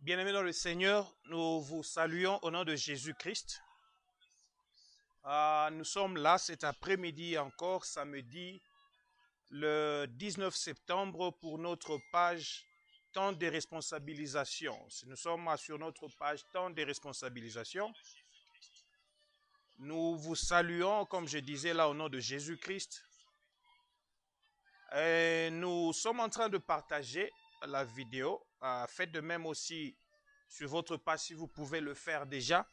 Bien-aimés dans le Seigneur, nous vous saluons au nom de Jésus-Christ. Nous sommes là cet après-midi encore, samedi, le 19 septembre, pour notre page temps de responsabilisation. Nous sommes sur notre page temps de responsabilisation. Nous vous saluons, comme je disais là, au nom de Jésus-Christ. Et nous sommes en train de partager la vidéo. Faites de même aussi sur votre page si vous pouvez le faire déjà,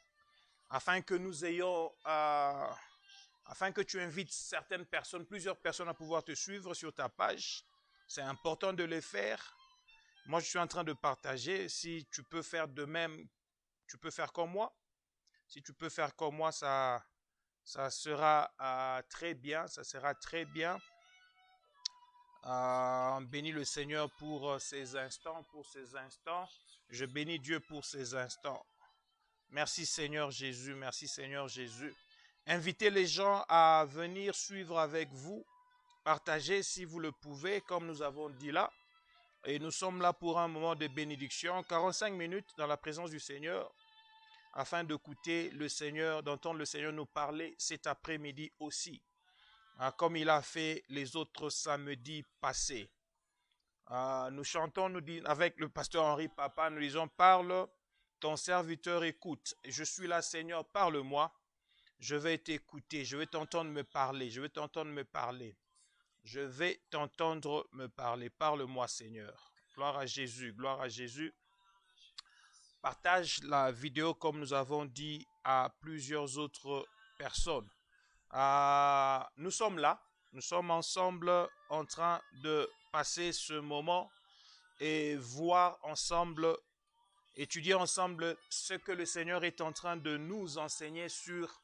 afin que nous ayons, afin que tu invites certaines personnes, plusieurs personnes à pouvoir te suivre sur ta page. C'est important de le faire. Moi, je suis en train de partager. Si tu peux faire de même, tu peux faire comme moi. Si tu peux faire comme moi, ça sera très bien. Ça sera très bien. On bénit le Seigneur pour ces instants, Je bénis Dieu pour ces instants. Merci Seigneur Jésus, merci Seigneur Jésus. Invitez les gens à venir suivre avec vous. Partagez si vous le pouvez, comme nous avons dit là. Et nous sommes là pour un moment de bénédiction, 45 minutes dans la présence du Seigneur, afin d'écouter le Seigneur, d'entendre le Seigneur nous parler cet après-midi aussi, comme il a fait les autres samedis passés. Nous chantons, avec le pasteur Henri Papa, nous disons: parle, ton serviteur écoute. Je suis là, Seigneur, parle-moi. Je vais t'écouter, je vais t'entendre me parler, je vais t'entendre me parler. Je vais t'entendre me parler. Parle-moi, Seigneur. Gloire à Jésus, gloire à Jésus. Partage la vidéo, comme nous avons dit, à plusieurs autres personnes. Nous sommes là, nous sommes ensemble en train de passer ce moment et voir ensemble, étudier ensemble ce que le Seigneur est en train de nous enseigner sur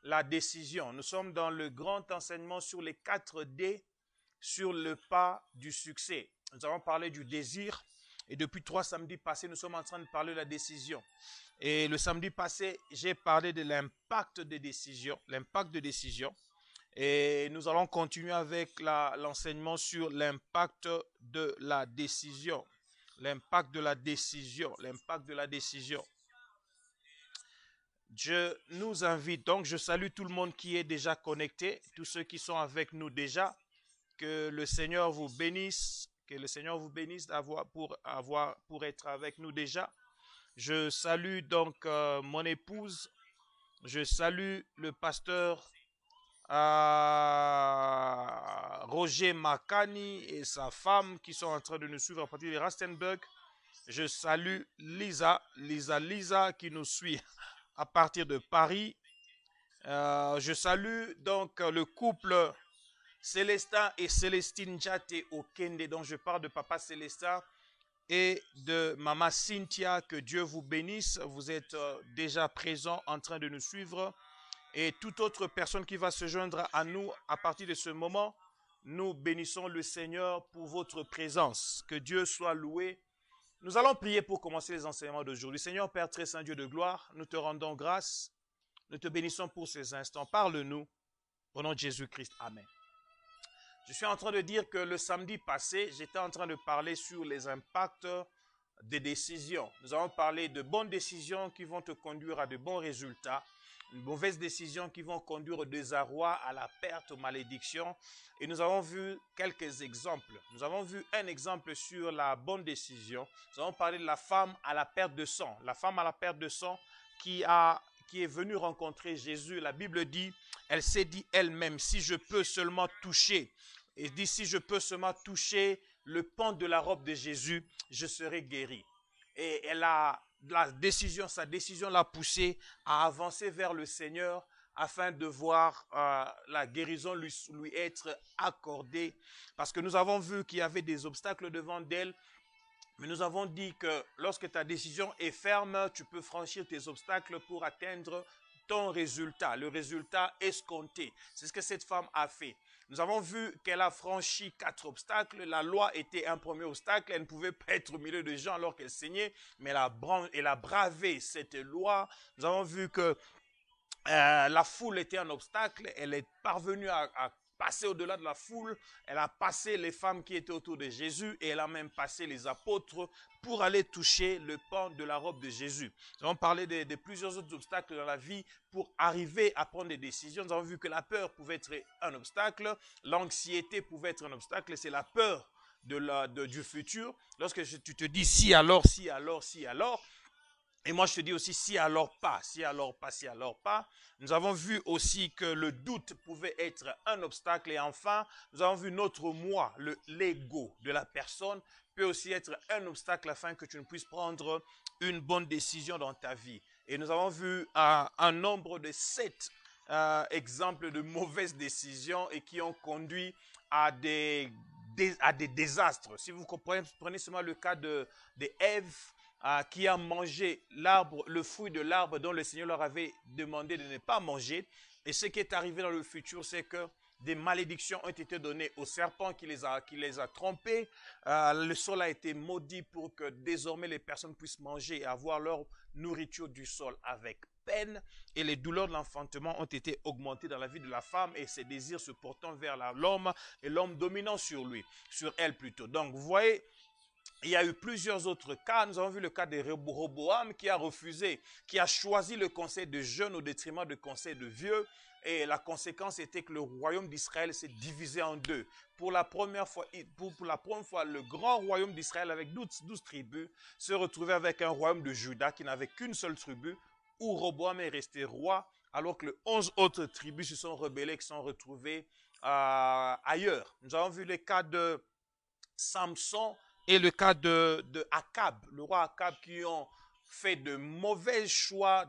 la décision. Nous sommes dans le grand enseignement sur les 4 D, sur le pas du succès. Nous avons parlé du désir et depuis 3 samedis passés, nous sommes en train de parler de la décision. Et le samedi passé, j'ai parlé de l'impact des décisions, Et nous allons continuer avec l'enseignement sur l'impact de la décision. L'impact de la décision. Je nous invite donc, je salue tout le monde qui est déjà connecté, tous ceux qui sont avec nous déjà. Que le Seigneur vous bénisse, pour être avec nous déjà. Je salue donc mon épouse, je salue le pasteur Roger Makani et sa femme qui sont en train de nous suivre à partir de Rustenburg. Je salue Lisa qui nous suit à partir de Paris. Je salue donc le couple Célestin et Célestine Jate Okende, dont je parle de papa Célestin et de maman Cynthia. Que Dieu vous bénisse. Vous êtes déjà présents en train de nous suivre. Et toute autre personne qui va se joindre à nous à partir de ce moment, nous bénissons le Seigneur pour votre présence. Que Dieu soit loué. Nous allons prier pour commencer les enseignements d'aujourd'hui. Seigneur Père très saint, Dieu de gloire, nous te rendons grâce. Nous te bénissons pour ces instants. Parle-nous au nom de Jésus-Christ. Amen. Je suis en train de dire que le samedi passé, j'étais en train de parler sur les impacts des décisions. Nous avons parlé de bonnes décisions qui vont te conduire à de bons résultats, une mauvaise décision qui vont conduire au désarroi, à la perte, aux malédictions. Et nous avons vu quelques exemples. Nous avons vu un exemple sur la bonne décision. Nous avons parlé de la femme à la perte de sang. La femme à la perte de sang qui est venue rencontrer Jésus. La Bible dit, elle s'est dit elle-même, si je peux seulement toucher, et dit, si je peux seulement toucher le pan de la robe de Jésus, je serai guéri. Et elle a sa décision l'a poussée à avancer vers le Seigneur afin de voir la guérison lui être accordée. Parce que nous avons vu qu'il y avait des obstacles devant d'elle. Mais nous avons dit que lorsque ta décision est ferme, tu peux franchir tes obstacles pour atteindre ton résultat, le résultat escompté. C'est ce que cette femme a fait. Nous avons vu qu'elle a franchi 4 obstacles. La loi était un premier obstacle. Elle ne pouvait pas être au milieu de gens alors qu'elle saignait, mais elle a bravé cette loi. Nous avons vu que la foule était un obstacle. Elle est parvenue à passé au-delà de la foule, elle a passé les femmes qui étaient autour de Jésus et elle a même passé les apôtres pour aller toucher le pan de la robe de Jésus. Nous avons parlé de plusieurs autres obstacles dans la vie pour arriver à prendre des décisions. Nous avons vu que la peur pouvait être un obstacle, l'anxiété pouvait être un obstacle, c'est la peur du futur. Lorsque tu te dis si alors, si alors, si alors, et moi je te dis aussi si alors pas, si alors pas, si alors pas. Nous avons vu aussi que le doute pouvait être un obstacle et enfin nous avons vu notre moi, l'ego de la personne peut aussi être un obstacle afin que tu ne puisses prendre une bonne décision dans ta vie. Et nous avons vu un nombre de 7 exemples de mauvaises décisions et qui ont conduit à des désastres. Si vous prenez seulement le cas de Ève, qui a mangé le fruit de l'arbre dont le Seigneur leur avait demandé de ne pas manger. Et ce qui est arrivé dans le futur, c'est que des malédictions ont été données au serpent qui les a trompés. Le sol a été maudit pour que désormais les personnes puissent manger et avoir leur nourriture du sol avec peine. Et les douleurs de l'enfantement ont été augmentées dans la vie de la femme et ses désirs se portant vers l'homme et l'homme dominant sur elle plutôt. Donc vous voyez, il y a eu plusieurs autres cas. Nous avons vu le cas de Roboam qui a refusé, qui a choisi le conseil de jeunes au détriment du conseil de vieux. Et la conséquence était que le royaume d'Israël s'est divisé en deux. Pour la première fois, le grand royaume d'Israël avec 12 tribus se retrouvait avec un royaume de Juda qui n'avait qu'une seule tribu, où Roboam est resté roi, alors que les 11 autres tribus se sont rebellées, qui se sont retrouvées ailleurs. Nous avons vu les cas de Samson et le cas de Akab, le roi Akab, qui ont fait de mauvais choix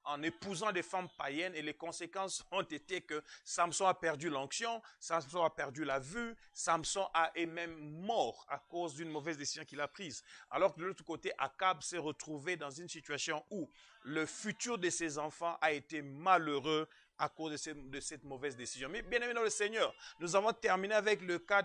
en épousant des femmes païennes et les conséquences ont été que Samson a perdu l'onction, Samson a perdu la vue, Samson est même mort à cause d'une mauvaise décision qu'il a prise. Alors que de l'autre côté, Akab s'est retrouvé dans une situation où le futur de ses enfants a été malheureux à cause de cette mauvaise décision. Mais bien aimé dans le Seigneur, nous avons terminé avec le cas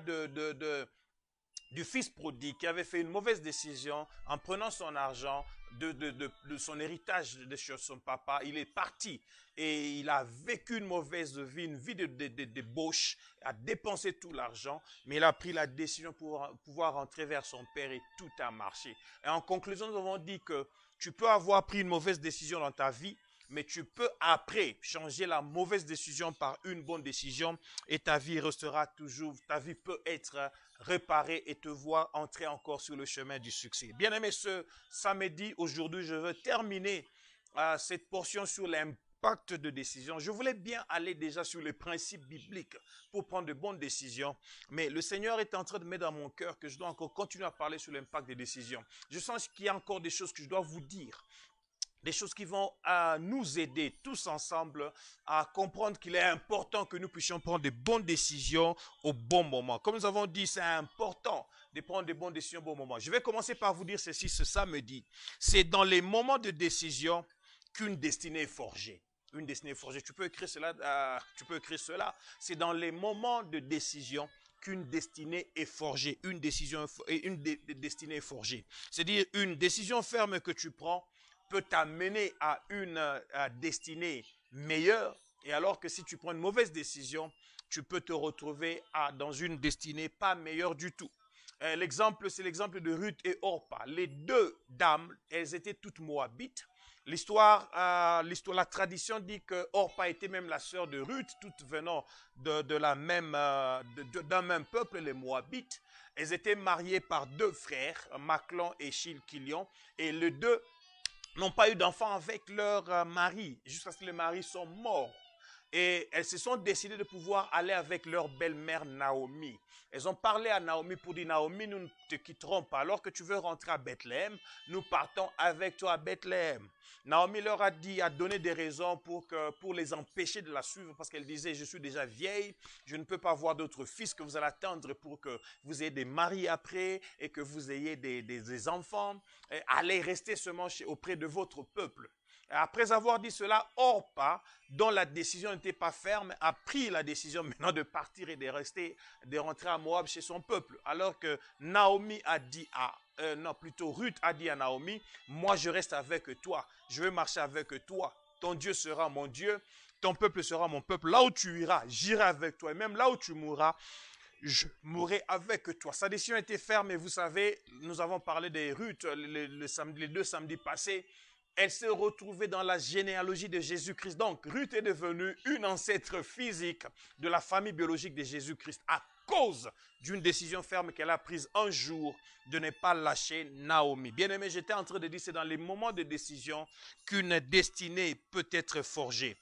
du fils prodigue qui avait fait une mauvaise décision en prenant son argent de son héritage de chez son papa. Il est parti et il a vécu une mauvaise vie, une vie de débauche, a dépensé tout l'argent, mais il a pris la décision pour pouvoir rentrer vers son père et tout a marché. Et en conclusion, nous avons dit que tu peux avoir pris une mauvaise décision dans ta vie, mais tu peux après changer la mauvaise décision par une bonne décision et ta vie restera toujours, ta vie peut être réparée et te voir entrer encore sur le chemin du succès. Bien aimé, ce samedi, aujourd'hui, je veux terminer cette portion sur l'impact de décision. Je voulais bien aller déjà sur les principes bibliques pour prendre de bonnes décisions, mais le Seigneur est en train de mettre dans mon cœur que je dois encore continuer à parler sur l'impact des décisions. Je sens qu'il y a encore des choses que je dois vous dire. Des choses qui vont nous aider tous ensemble à comprendre qu'il est important que nous puissions prendre de bonnes décisions au bon moment. Comme nous avons dit, c'est important de prendre de bonnes décisions au bon moment. Je vais commencer par vous dire ceci ce samedi. C'est dans les moments de décision qu'une destinée est forgée. Une destinée est forgée. Tu peux écrire cela. C'est dans les moments de décision qu'une destinée est forgée. Une destinée est forgée. C'est-à-dire une décision ferme que tu prends peut t'amener à une destinée meilleure. Et alors que si tu prends une mauvaise décision, tu peux te retrouver dans une destinée pas meilleure du tout. L'exemple, c'est l'exemple de Ruth et Orpa. Les deux dames, elles étaient toutes moabites. La tradition dit que Orpa était même la sœur de Ruth, toutes venant d'un même peuple, les Moabites. Elles étaient mariées par deux frères, Machlon et Chilkilion, et les deux n'ont pas eu d'enfants avec leur mari, jusqu'à ce que les maris sont morts. Et elles se sont décidées de pouvoir aller avec leur belle-mère Naomi. Elles ont parlé à Naomi pour dire, Naomi, nous ne te quitterons pas. Alors que tu veux rentrer à Bethléem, nous partons avec toi à Bethléem. Naomi leur a donné des raisons pour les empêcher de la suivre, parce qu'elle disait, je suis déjà vieille, je ne peux pas avoir d'autres fils que vous allez attendre pour que vous ayez des maris après et que vous ayez des enfants. Et allez rester seulement auprès de votre peuple. Après avoir dit cela, Orpa, dont la décision n'était pas ferme, a pris la décision maintenant de partir et de rentrer à Moab chez son peuple. Alors que Ruth a dit à Naomi, moi je reste avec toi, je veux marcher avec toi. ton Dieu sera mon Dieu, ton peuple sera mon peuple. Là où tu iras, j'irai avec toi. Et même là où tu mourras, je mourrai avec toi. Sa décision était ferme et vous savez, nous avons parlé des Ruth les 2 samedis passés. Elle s'est retrouvée dans la généalogie de Jésus-Christ. Donc, Ruth est devenue une ancêtre physique de la famille biologique de Jésus-Christ à cause d'une décision ferme qu'elle a prise un jour de ne pas lâcher Naomi. Bien-aimé, j'étais en train de dire, c'est dans les moments de décision qu'une destinée peut être forgée.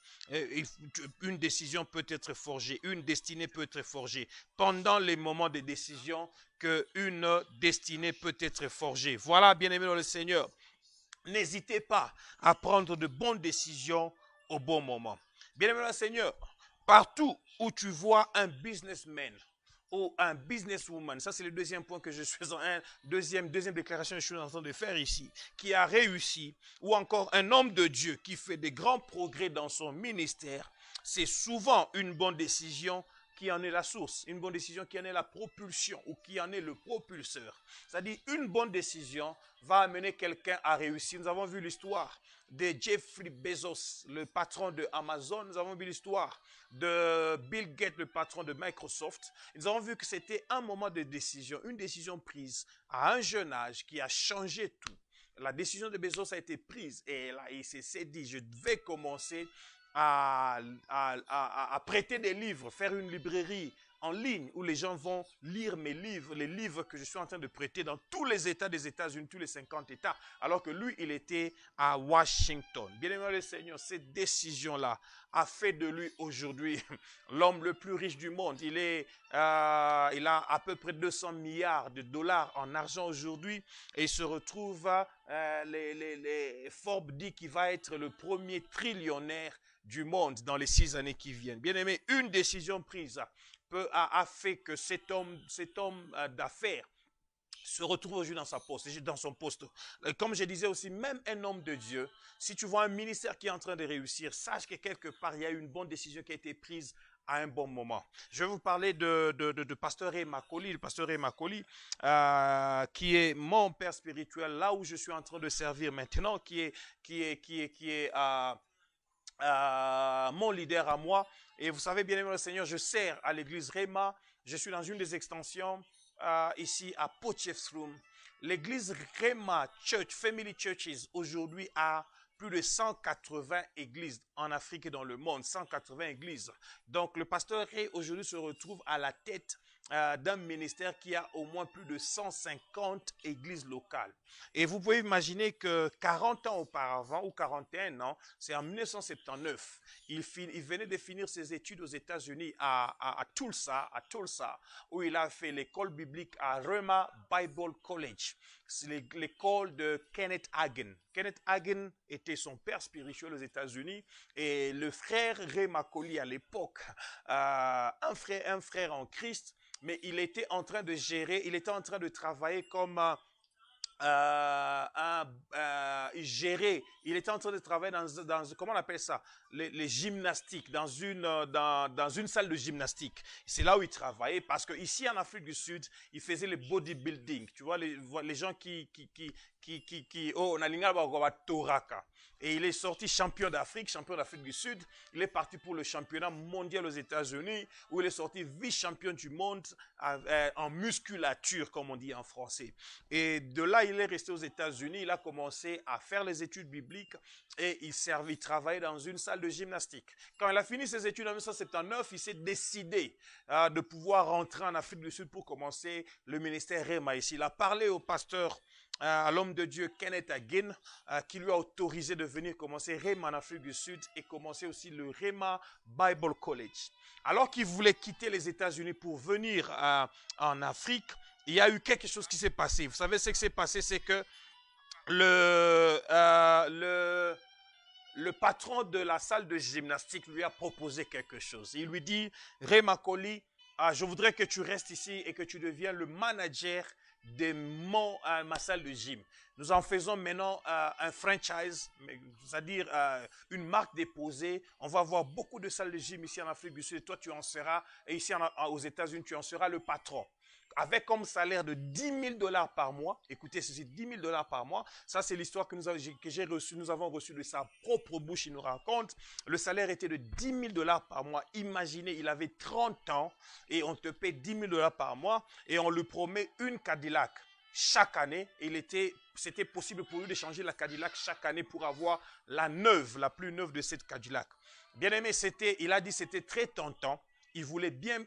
Une décision peut être forgée, une destinée peut être forgée. Pendant les moments de décision qu'une destinée peut être forgée. Voilà, bien-aimé dans le Seigneur. N'hésitez pas à prendre de bonnes décisions au bon moment. Bien-aimé dans le Seigneur, partout où tu vois un businessman ou un businesswoman, ça c'est le deuxième point que je suis en deuxième déclaration que je suis en train de faire ici, qui a réussi, ou encore un homme de Dieu qui fait de grands progrès dans son ministère, c'est souvent une bonne décision qui en est la source, une bonne décision qui en est la propulsion ou qui en est le propulseur. C'est-à-dire une bonne décision va amener quelqu'un à réussir. Nous avons vu l'histoire de Jeffrey Bezos, le patron de Amazon. Nous avons vu l'histoire de Bill Gates, le patron de Microsoft. Nous avons vu que c'était un moment de décision, une décision prise à un jeune âge qui a changé tout. La décision de Bezos a été prise et là, il s'est dit, je vais commencer à prêter des livres, faire une librairie en ligne où les gens vont lire mes livres, les livres que je suis en train de prêter dans tous les États des États-Unis, tous les 50 États, alors que lui, il était à Washington. Bien aimé le Seigneur, cette décision-là a fait de lui aujourd'hui l'homme le plus riche du monde. Il a à peu près 200 milliards de dollars en argent aujourd'hui et il se retrouve, Forbes dit qu'il va être le premier trillionnaire du monde dans les 6 années qui viennent. Bien aimé, une décision prise a fait que cet homme d'affaires se retrouve aujourd'hui dans son poste. Comme je disais aussi, même un homme de Dieu, si tu vois un ministère qui est en train de réussir, sache que quelque part, il y a eu une bonne décision qui a été prise à un bon moment. Je vais vous parler de Pasteur Ray Makoli, le Pasteur Ray Makoli, qui est mon père spirituel, là où je suis en train de servir maintenant, qui est mon leader à moi. Et vous savez, bien aimé le Seigneur, je sers à l'église Rema. Je suis dans une des extensions ici à Potchefstroom. L'église Rema Church, Family Churches, aujourd'hui a plus de 180 églises en Afrique et dans le monde, 180 églises. Donc le pasteur Ray aujourd'hui se retrouve à la tête d'un ministère qui a au moins plus de 150 églises locales. Et vous pouvez imaginer que 40 ans auparavant, ou 41 ans, c'est en 1979, il venait de finir ses études aux États-Unis à Tulsa, où il a fait l'école biblique à Rema Bible College. C'est l'école de Kenneth Hagin. Kenneth Hagin était son père spirituel aux États-Unis et le frère Ray Makoli à l'époque, un frère en Christ, mais il était en train de gérer, il était en train de travailler comme il était en train de travailler dans comment on appelle ça, les gymnastiques, dans une salle de gymnastique. C'est là où il travaillait parce que ici en Afrique du Sud, il faisait le bodybuilding. Tu vois, les gens qui on a l'ingaba toraka. Et il est sorti champion d'Afrique du Sud. Il est parti pour le championnat mondial aux États-Unis, où il est sorti vice-champion du monde en musculature, comme on dit en français. Et de là, il est resté aux États-Unis. Il a commencé à faire les études bibliques et il travaillait dans une salle de gymnastique. Quand il a fini ses études en 1979, il s'est décidé de pouvoir rentrer en Afrique du Sud pour commencer le ministère Rema ici. Il a parlé au pasteur, à l'homme de Dieu Kenneth Hagin, qui lui a autorisé de venir commencer Rema en Afrique du Sud et commencer aussi le Rema Bible College. Alors qu'il voulait quitter les États-Unis pour venir en Afrique, il y a eu quelque chose qui s'est passé. Vous savez ce qui s'est passé, c'est que le patron de la salle de gymnastique lui a proposé quelque chose. Il lui dit, Ray Makoli, je voudrais que tu restes ici et que tu deviens le manager de ma salle de gym. Nous en faisons maintenant un franchise, c'est-à-dire une marque déposée. On va avoir beaucoup de salles de gym ici en Afrique du Sud. Toi, tu en seras, et ici aux États-Unis, tu en seras le patron. avec comme salaire de 10 000 dollars par mois. Écoutez ceci, 10 000 dollars par mois. Ça, c'est l'histoire que j'ai reçue. Nous avons reçu de sa propre bouche. Il nous raconte. Le salaire était de 10 000 dollars par mois. Imaginez, il avait 30 ans et on te paie 10 000 dollars par mois et on lui promet une Cadillac chaque année. C'était possible pour lui de changer la Cadillac chaque année pour avoir la neuve, la plus neuve de cette Cadillac. Bien aimé, il a dit c'était très tentant. Il voulait bien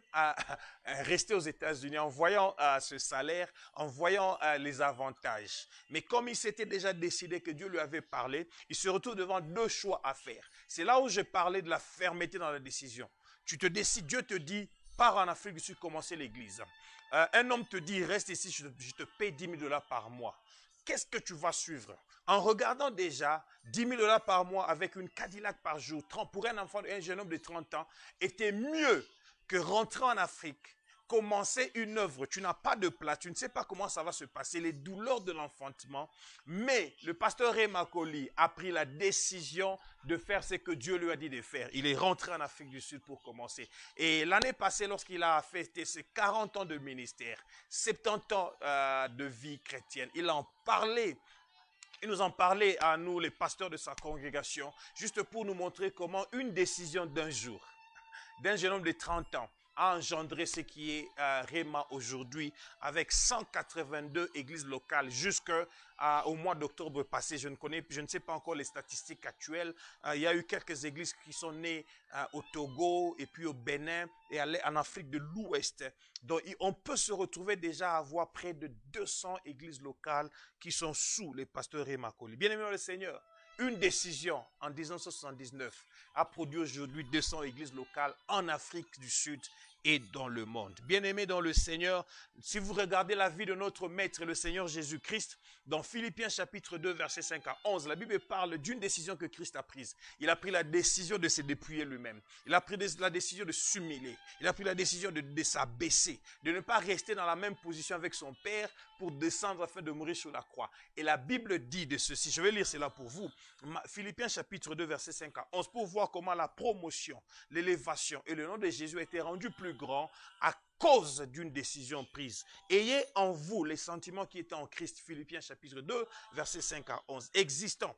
rester aux États-Unis en voyant ce salaire, en voyant les avantages. Mais comme il s'était déjà décidé que Dieu lui avait parlé, il se retrouve devant deux choix à faire. C'est là où je parlais de la fermeté dans la décision. Tu te décides, Dieu te dit, pars en Afrique du Sud, commencer l'église. Un homme te dit, reste ici, je te paye 10 000 dollars par mois. Qu'est-ce que tu vas suivre? En regardant déjà 10 000 dollars par mois avec une Cadillac par jour, pour un enfant, un jeune homme de 30 ans, était mieux que rentrer en Afrique, commencer une œuvre. Tu n'as pas de place, tu ne sais pas comment ça va se passer, les douleurs de l'enfantement. Mais le pasteur Ray Makoli a pris la décision de faire ce que Dieu lui a dit de faire. Il est rentré en Afrique du Sud pour commencer. Et l'année passée, lorsqu'il a fêté ses 40 ans de ministère, 70 ans de vie chrétienne, il en parlait. Il nous en parlait à nous, les pasteurs de sa congrégation, juste pour nous montrer comment une décision d'un jour, d'un jeune homme de 30 ans, a engendré ce qui est Réma aujourd'hui, avec 182 églises locales jusqu'au mois d'octobre passé. Je ne sais pas encore les statistiques actuelles. Il y a eu quelques églises qui sont nées au Togo et puis au Bénin et en Afrique de l'Ouest. Donc on peut se retrouver déjà à avoir près de 200 églises locales qui sont sous les pasteurs Réma Koli. Bien-aimé dans le Seigneur, une décision en 1979 a produit aujourd'hui 200 églises locales en Afrique du Sud et dans le monde. Bien-aimés dans le Seigneur, si vous regardez la vie de notre Maître, le Seigneur Jésus-Christ, dans Philippiens chapitre 2, versets 5 à 11, la Bible parle d'une décision que Christ a prise. Il a pris la décision de se dépouiller lui-même. Il a pris la décision de s'humilier. Il a pris la décision de s'abaisser, de ne pas rester dans la même position avec son Père pour descendre afin de mourir sur la croix. Et la Bible dit de ceci, je vais lire cela pour vous, Philippiens chapitre 2, versets 5 à 11, pour voir comment la promotion, l'élévation et le nom de Jésus a été rendu plus grand à cause d'une décision prise. Ayez en vous les sentiments qui étaient en Christ, Philippiens chapitre 2, versets 5 à 11, existant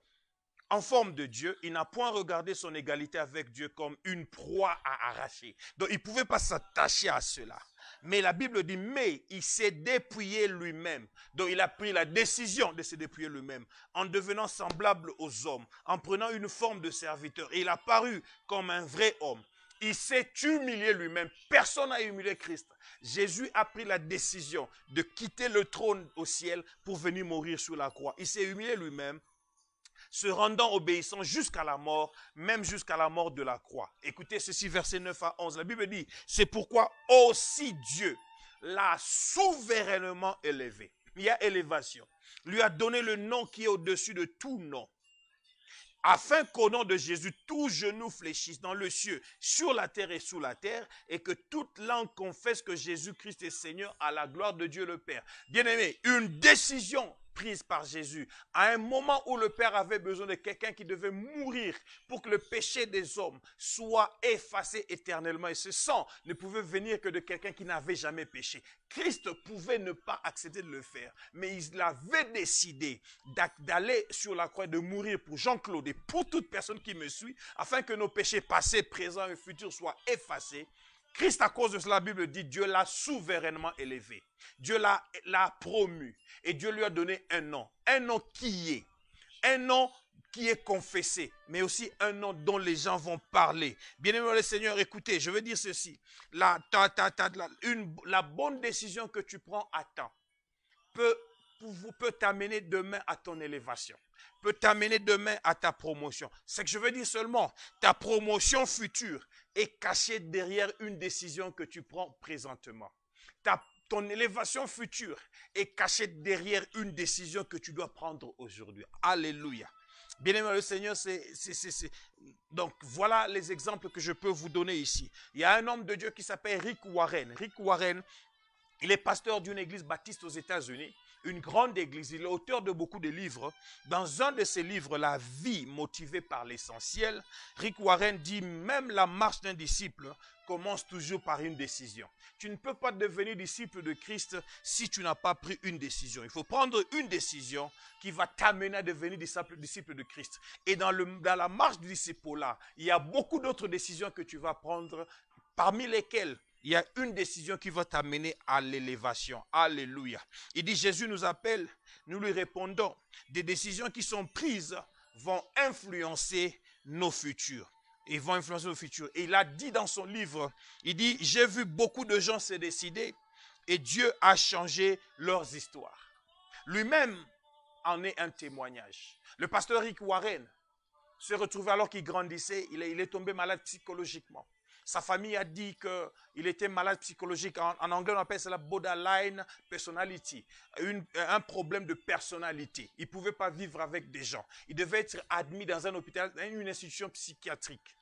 en forme de Dieu, il n'a point regardé son égalité avec Dieu comme une proie à arracher. Donc il ne pouvait pas s'attacher à cela. Mais la Bible dit, mais il s'est dépouillé lui-même. Donc il a pris la décision de se dépouiller lui-même, en devenant semblable aux hommes, en prenant une forme de serviteur. Et il a paru comme un vrai homme. Il s'est humilié lui-même. Personne n'a humilié Christ. Jésus a pris la décision de quitter le trône au ciel pour venir mourir sur la croix. Il s'est humilié lui-même, se rendant obéissant jusqu'à la mort, même jusqu'à la mort de la croix. Écoutez ceci, verset 9 à 11. La Bible dit, c'est pourquoi aussi Dieu l'a souverainement élevé. Il y a élévation. Lui a donné le nom qui est au-dessus de tout nom, afin qu'au nom de Jésus, tout genou fléchisse dans le ciel, sur la terre et sous la terre, et que toute langue confesse que Jésus-Christ est Seigneur à la gloire de Dieu le Père. Bien-aimé, une décision prise par Jésus, à un moment où le Père avait besoin de quelqu'un qui devait mourir pour que le péché des hommes soit effacé éternellement. Et ce sang ne pouvait venir que de quelqu'un qui n'avait jamais péché. Christ pouvait ne pas accepter de le faire, mais il avait décidé d'aller sur la croix, de mourir pour Jean-Claude et pour toute personne qui me suit, afin que nos péchés passés, présents et futurs soient effacés. Christ, à cause de cela, la Bible dit, Dieu l'a souverainement élevé. Dieu l'a promu. Et Dieu lui a donné un nom. Un nom qui est. Un nom qui est confessé. Mais aussi un nom dont les gens vont parler. Bien-aimé le Seigneur, écoutez, je veux dire ceci. La bonne décision que tu prends à temps peut t'amener demain à ton élévation. Peut t'amener demain à ta promotion. C'est que je veux dire seulement, ta promotion future est cachée derrière une décision que tu prends présentement. Ton élévation future est cachée derrière une décision que tu dois prendre aujourd'hui. Alléluia. Bien-aimé le Seigneur, donc voilà les exemples que je peux vous donner ici. Il y a un homme de Dieu qui s'appelle Rick Warren. Rick Warren, il est pasteur d'une église baptiste aux États-Unis. une grande église. Il est auteur de beaucoup de livres. Dans un de ses livres, La vie motivée par l'essentiel, Rick Warren dit même la marche d'un disciple commence toujours par une décision. Tu ne peux pas devenir disciple de Christ si tu n'as pas pris une décision. Il faut prendre une décision qui va t'amener à devenir disciple de Christ. Et dans la marche du disciple-là, il y a beaucoup d'autres décisions que tu vas prendre, parmi lesquelles il y a une décision qui va t'amener à l'élévation. Alléluia. Il dit, Jésus nous appelle, nous lui répondons. Des décisions qui sont prises vont influencer nos futurs. Ils vont influencer nos futurs. Et il a dit dans son livre, il dit, j'ai vu beaucoup de gens se décider et Dieu a changé leurs histoires. Lui-même en est un témoignage. Le pasteur Rick Warren se retrouvait alors qu'il grandissait, il est tombé malade psychologiquement. Sa famille a dit qu'il était malade psychologique. En anglais, on appelle ça la borderline personality. Un problème de personnalité. Il ne pouvait pas vivre avec des gens. Il devait être admis dans un hôpital, dans une institution psychiatrique.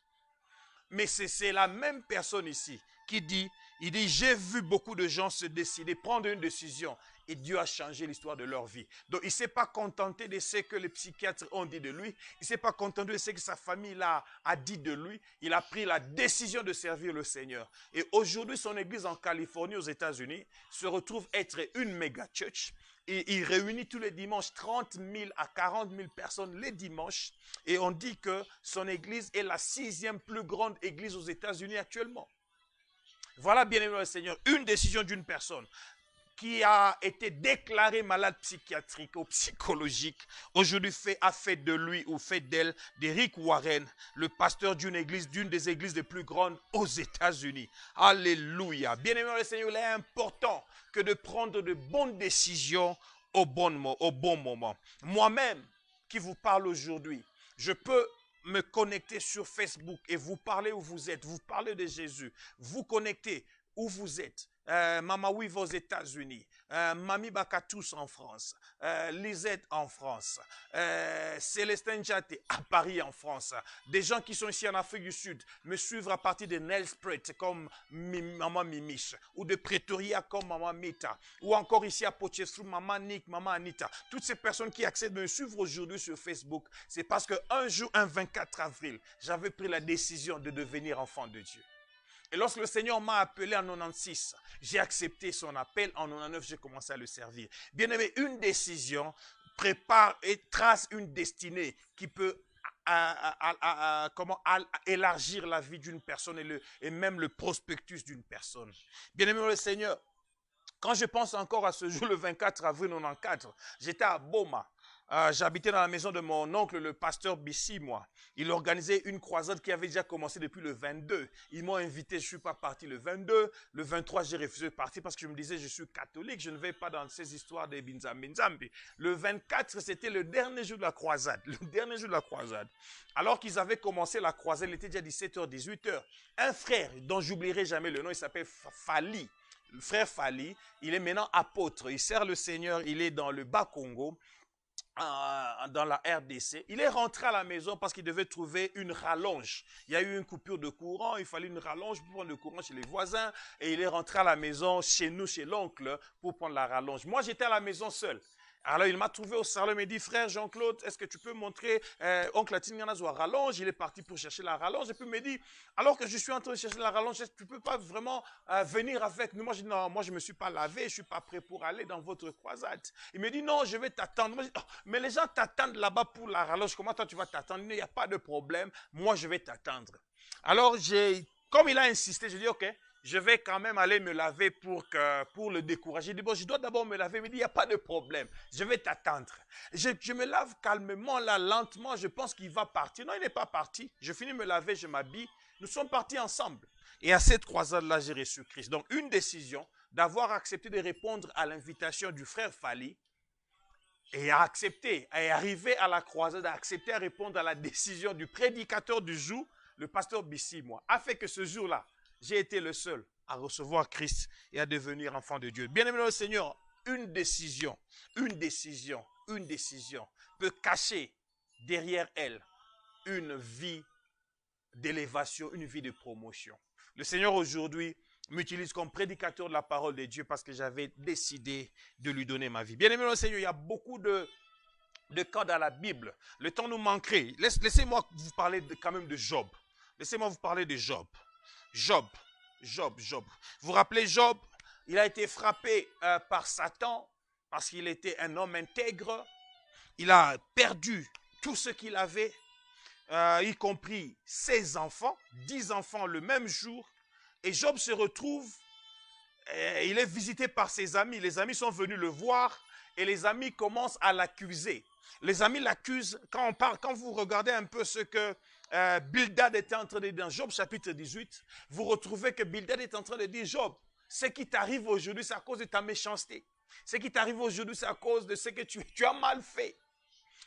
Mais c'est la même personne ici qui dit, il dit, j'ai vu beaucoup de gens se décider, prendre une décision. Et Dieu a changé l'histoire de leur vie. Donc, il ne s'est pas contenté de ce que les psychiatres ont dit de lui. Il ne s'est pas contenté de ce que sa famille a dit de lui. Il a pris la décision de servir le Seigneur. Et aujourd'hui, son église en Californie, aux États-Unis, se retrouve être une méga church. Et il réunit tous les dimanches 30 000 à 40 000 personnes les dimanches. Et on dit que son église est la 6e plus grande église aux États-Unis actuellement. Voilà, bien-aimé le Seigneur, une décision d'une personne qui a été déclaré malade psychiatrique ou psychologique, aujourd'hui a fait de lui ou fait d'elle, d'Eric Warren, le pasteur d'une des églises les plus grandes aux États-Unis. Alléluia. Bien-aimé le Seigneur, il est important que de prendre de bonnes décisions au bon moment. Moi-même, qui vous parle aujourd'hui, je peux me connecter sur Facebook et vous parler où vous êtes, vous parler de Jésus, vous connecter où vous êtes. Mama Wiv aux États-Unis, Mami Bakatous en France, Lisette en France, Célestin Jate à Paris en France, des gens qui sont ici en Afrique du Sud me suivre à partir de Nelspret comme Maman Mimiche, ou de Pretoria comme Maman Mita, ou encore ici à Potchefstroom, Maman Nick, Maman Anita. Toutes ces personnes qui accèdent à me suivre aujourd'hui sur Facebook, c'est parce qu'un jour, un 24 avril, j'avais pris la décision de devenir enfant de Dieu. Et lorsque le Seigneur m'a appelé en 96, j'ai accepté son appel. En 99, j'ai commencé à le servir. Bien aimé, une décision prépare et trace une destinée qui peut élargir la vie d'une personne et même le prospectus d'une personne. Bien aimé le Seigneur, quand je pense encore à ce jour, le 24 avril 1994, j'étais à Boma. J'habitais dans la maison de mon oncle, le pasteur Bissi, moi. Il organisait une croisade qui avait déjà commencé depuis le 22. Ils m'ont invité, je ne suis pas parti le 22. Le 23, j'ai refusé de partir parce que je me disais, je suis catholique, je ne vais pas dans ces histoires de Binzambi. Le 24, c'était le dernier jour de la croisade. Le dernier jour de la croisade. Alors qu'ils avaient commencé la croisade, il était déjà 17h, 18h. Un frère, dont j'oublierai jamais le nom, il s'appelle Fali. Le frère Fali, il est maintenant apôtre. Il sert le Seigneur, il est dans le Bas-Congo. Dans la RDC, il est rentré à la maison parce qu'il devait trouver une rallonge. Il y a eu une coupure de courant, il fallait une rallonge pour prendre le courant chez les voisins et il est rentré à la maison chez nous, chez l'oncle, pour prendre la rallonge. Moi, j'étais à la maison seul. Alors, il m'a trouvé au salon, il m'a dit, frère Jean-Claude, est-ce que tu peux montrer oncle Atinganaz à rallonge? Il est parti pour chercher la rallonge. Et puis, il m'a dit, alors que je suis en train de chercher la rallonge, tu ne peux pas vraiment venir avec nous? Moi, je dis, non, moi, je ne me suis pas lavé, je ne suis pas prêt pour aller dans votre croisade. Il me dit, non, je vais t'attendre. Moi, je dis, oh, mais les gens t'attendent là-bas pour la rallonge. Comment toi, tu vas t'attendre? Il n'y a pas de problème. Moi, je vais t'attendre. Alors, comme il a insisté, je dis, ok. Je vais quand même aller me laver pour le décourager. Il dit, bon, je dois d'abord me laver. Il me dit, il n'y a pas de problème. Je vais t'attendre. Je me lave calmement, là, lentement. Je pense qu'il va partir. Non, il n'est pas parti. Je finis de me laver, je m'habille. Nous sommes partis ensemble. Et à cette croisade-là, j'ai reçu Christ. Donc, une décision d'avoir accepté de répondre à l'invitation du frère Fali et à accepter, à arriver à la croisade, à accepter à répondre à la décision du prédicateur du jour, le pasteur Bissi, moi, a fait que ce jour-là, j'ai été le seul à recevoir Christ et à devenir enfant de Dieu. Bien-aimé dans le Seigneur, une décision peut cacher derrière elle une vie d'élévation, une vie de promotion. Le Seigneur aujourd'hui m'utilise comme prédicateur de la parole de Dieu parce que j'avais décidé de lui donner ma vie. Bien aimé, le Seigneur, il y a beaucoup de cas dans la Bible. Le temps nous manquerait. Laissez-moi vous parler quand même de Job. Laissez-moi vous parler de Job. Job. Vous vous rappelez Job? Il a été frappé par Satan parce qu'il était un homme intègre. Il a perdu tout ce qu'il avait, y compris ses enfants, 10 enfants le même jour. Et Job se retrouve, il est visité par ses amis. Les amis sont venus le voir et les amis commencent à l'accuser. Les amis l'accusent. Quand vous regardez un peu ce que Bildad était en train de dire dans Job chapitre 18, vous retrouvez que Bildad est en train de dire: Job, ce qui t'arrive aujourd'hui, c'est à cause de ta méchanceté. Ce qui t'arrive aujourd'hui, c'est à cause de ce que tu as mal fait.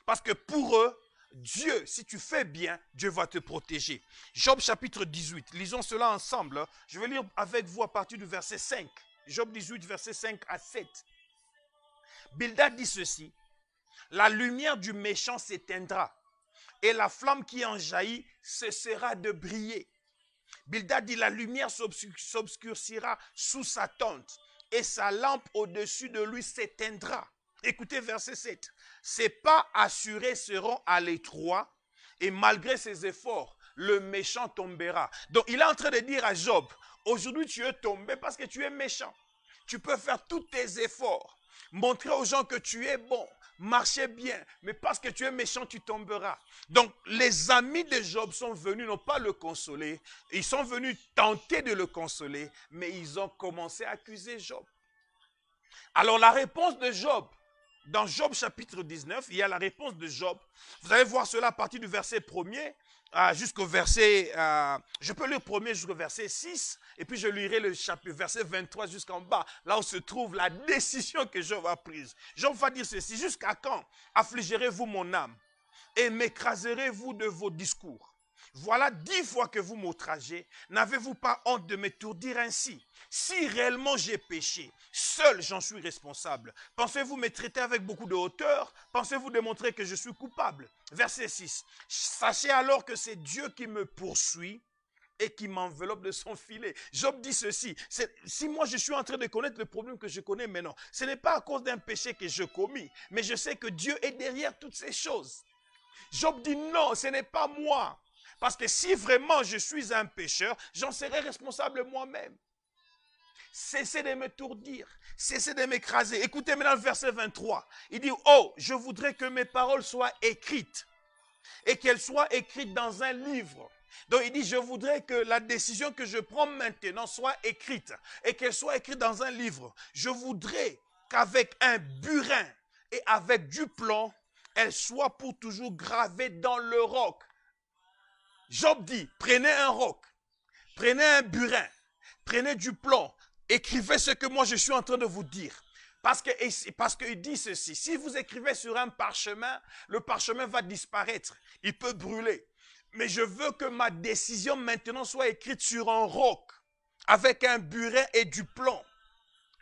Parce que pour eux, Dieu, si tu fais bien, Dieu va te protéger. Job chapitre 18, lisons cela ensemble. Je vais lire avec vous à partir du verset 5. Job 18, verset 5 à 7. Bildad dit ceci: la lumière du méchant s'éteindra et la flamme qui en jaillit cessera de briller. Bildad dit: la lumière s'obscurcira sous sa tente et sa lampe au-dessus de lui s'éteindra. Écoutez verset 7. Ses pas assurés seront à l'étroit et malgré ses efforts, le méchant tombera. Donc il est en train de dire à Job: aujourd'hui tu es tombé parce que tu es méchant. Tu peux faire tous tes efforts, montrer aux gens que tu es bon, marcher bien, mais parce que tu es méchant, tu tomberas. Donc les amis de Job sont venus non pas le consoler, ils sont venus tenter de le consoler, mais ils ont commencé à accuser Job. Alors la réponse de Job, dans Job chapitre 19, il y a la réponse de Job. Vous allez voir cela à partir du verset 1er jusqu'au verset, je peux lire 1er jusqu'au verset 6, et puis je lirai le verset 23 jusqu'en bas, là où se trouve la décision que Job a prise. Job va dire ceci: jusqu'à quand affligerez-vous mon âme et m'écraserez-vous de vos discours? Voilà 10 fois que vous m'outragez. N'avez-vous pas honte de m'étourdir ainsi? Si réellement j'ai péché, seul j'en suis responsable. Pensez-vous me traiter avec beaucoup de hauteur? Pensez-vous démontrer que je suis coupable? Verset 6. Sachez alors que c'est Dieu qui me poursuit et qui m'enveloppe de son filet. Job dit ceci: si moi je suis en train de connaître le problème que je connais maintenant, ce n'est pas à cause d'un péché que je commis, mais je sais que Dieu est derrière toutes ces choses. Job dit: non, ce n'est pas moi. Parce que si vraiment je suis un pécheur, j'en serai responsable moi-même. Cessez de m'étourdir, cessez de m'écraser. Écoutez maintenant le verset 23. Il dit: oh, je voudrais que mes paroles soient écrites et qu'elles soient écrites dans un livre. Donc il dit: je voudrais que la décision que je prends maintenant soit écrite et qu'elle soit écrite dans un livre. Je voudrais qu'avec un burin et avec du plomb, elle soit pour toujours gravée dans le roc. Job dit: prenez un roc, prenez un burin, prenez du plomb, écrivez ce que moi je suis en train de vous dire. Parce qu'il dit ceci: si vous écrivez sur un parchemin, le parchemin va disparaître, il peut brûler. Mais je veux que ma décision maintenant soit écrite sur un roc, avec un burin et du plomb.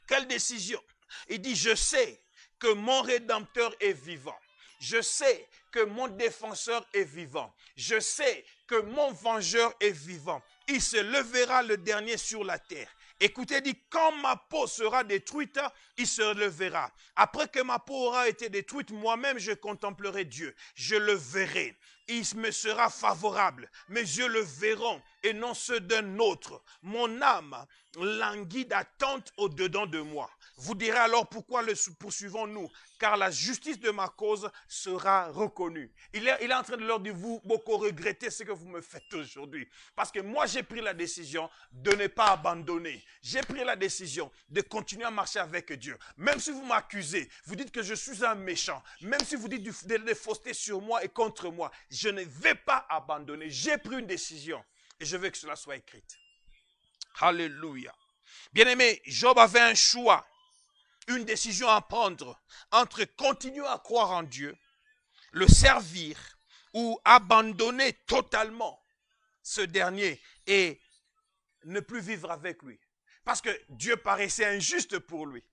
Quelle décision? Il dit: je sais que mon Rédempteur est vivant. Je sais que mon défenseur est vivant. Je sais que mon vengeur est vivant. Il se levera le dernier sur la terre. Écoutez, dit: quand ma peau sera détruite, il se levera. Après que ma peau aura été détruite, moi-même je contemplerai Dieu. Je le verrai. Il me sera favorable. Mes yeux le verront et non ceux d'un autre. Mon âme languit d'attente au-dedans de moi. Vous direz alors: pourquoi le poursuivons-nous? Car la justice de ma cause sera reconnue. Il est en train de leur dire: vous beaucoup regrettez ce que vous me faites aujourd'hui. Parce que moi j'ai pris la décision de ne pas abandonner. J'ai pris la décision de continuer à marcher avec Dieu. Même si vous m'accusez, vous dites que je suis un méchant. Même si vous dites des faussetés sur moi et contre moi, je ne vais pas abandonner. J'ai pris une décision et je veux que cela soit écrit. Alléluia. Bien-aimé, Job avait un choix, une décision à prendre entre continuer à croire en Dieu, le servir ou abandonner totalement ce dernier et ne plus vivre avec lui. Parce que Dieu paraissait injuste pour lui.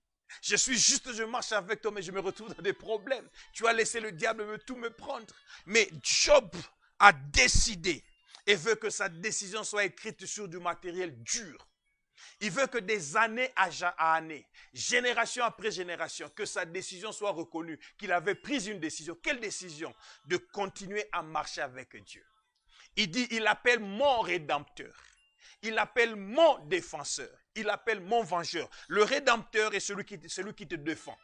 Je suis juste, je marche avec toi, mais je me retrouve dans des problèmes. Tu as laissé le diable tout me prendre. Mais Job a décidé et veut que sa décision soit écrite sur du matériel dur. Il veut que des années à années, génération après génération, que sa décision soit reconnue, qu'il avait pris une décision. Quelle décision? De continuer à marcher avec Dieu. Il dit, il appelle mon rédempteur. Il appelle mon défenseur. Il appelle mon vengeur. Le rédempteur est celui qui te défend.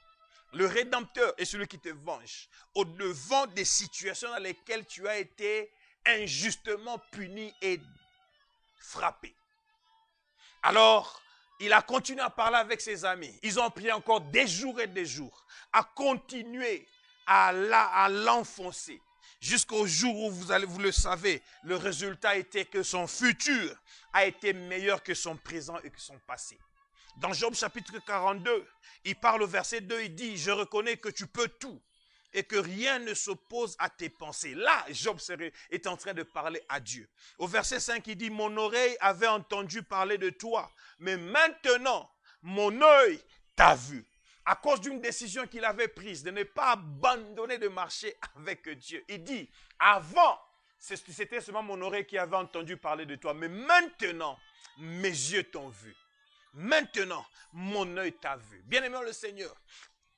Le rédempteur est celui qui te venge. Au-devant des situations dans lesquelles tu as été injustement puni et frappé. Alors, il a continué à parler avec ses amis. Ils ont pris encore des jours et des jours à continuer à l'enfoncer. Jusqu'au jour où vous le savez, le résultat était que son futur a été meilleur que son présent et que son passé. Dans Job chapitre 42, il parle au verset 2, il dit, je reconnais que tu peux tout et que rien ne s'oppose à tes pensées. Là, Job est en train de parler à Dieu. Au verset 5, il dit, mon oreille avait entendu parler de toi, mais maintenant, mon œil t'a vu. À cause d'une décision qu'il avait prise de ne pas abandonner de marcher avec Dieu. Il dit, avant, c'était seulement mon oreille qui avait entendu parler de toi, mais maintenant, mes yeux t'ont vu. Maintenant, mon œil t'a vu. Bien-aimé le Seigneur,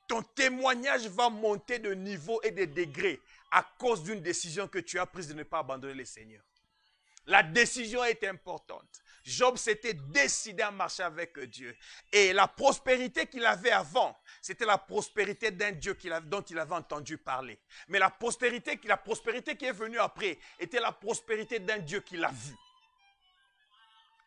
ton témoignage va monter de niveau et de degrés à cause d'une décision que tu as prise de ne pas abandonner le Seigneur. La décision est importante. Job s'était décidé à marcher avec Dieu. Et la prospérité qu'il avait avant, c'était la prospérité d'un Dieu dont il avait entendu parler. Mais la prospérité qui est venue après était la prospérité d'un Dieu qu'il a vu.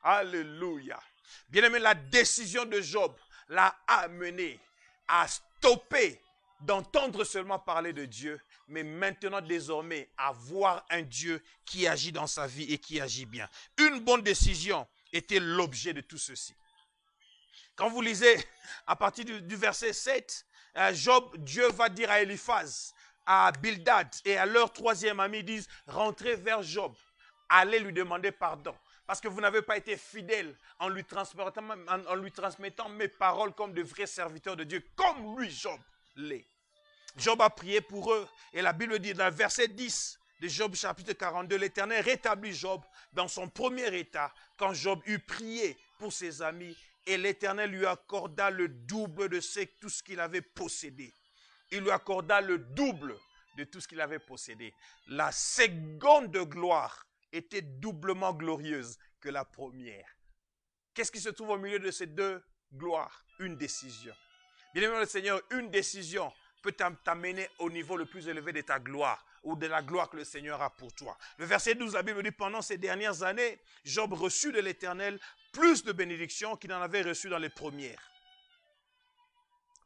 Alléluia. Bien-aimé, la décision de Job l'a amené à stopper d'entendre seulement parler de Dieu, mais maintenant désormais à voir un Dieu qui agit dans sa vie et qui agit bien. Une bonne décision était l'objet de tout ceci. Quand vous lisez à partir du verset 7, Job, Dieu va dire à Eliphaz, à Bildad et à leur troisième ami, ils disent, rentrez vers Job, allez lui demander pardon. Parce que vous n'avez pas été fidèle en lui transmettant mes paroles comme de vrais serviteurs de Dieu, comme lui, Job, l'est. Job a prié pour eux. Et la Bible dit dans le verset 10 de Job chapitre 42, l'Éternel rétablit Job dans son premier état quand Job eut prié pour ses amis et l'Éternel lui accorda le double de tout ce qu'il avait possédé. Il lui accorda le double de tout ce qu'il avait possédé. La seconde gloire était doublement glorieuse que la première. Qu'est-ce qui se trouve au milieu de ces deux gloires? Une décision. Bien-aimé le Seigneur, une décision peut t'amener au niveau le plus élevé de ta gloire ou de la gloire que le Seigneur a pour toi. Le verset 12, la Bible dit, pendant ces dernières années, Job reçut de l'Éternel plus de bénédictions qu'il n'en avait reçu dans les premières.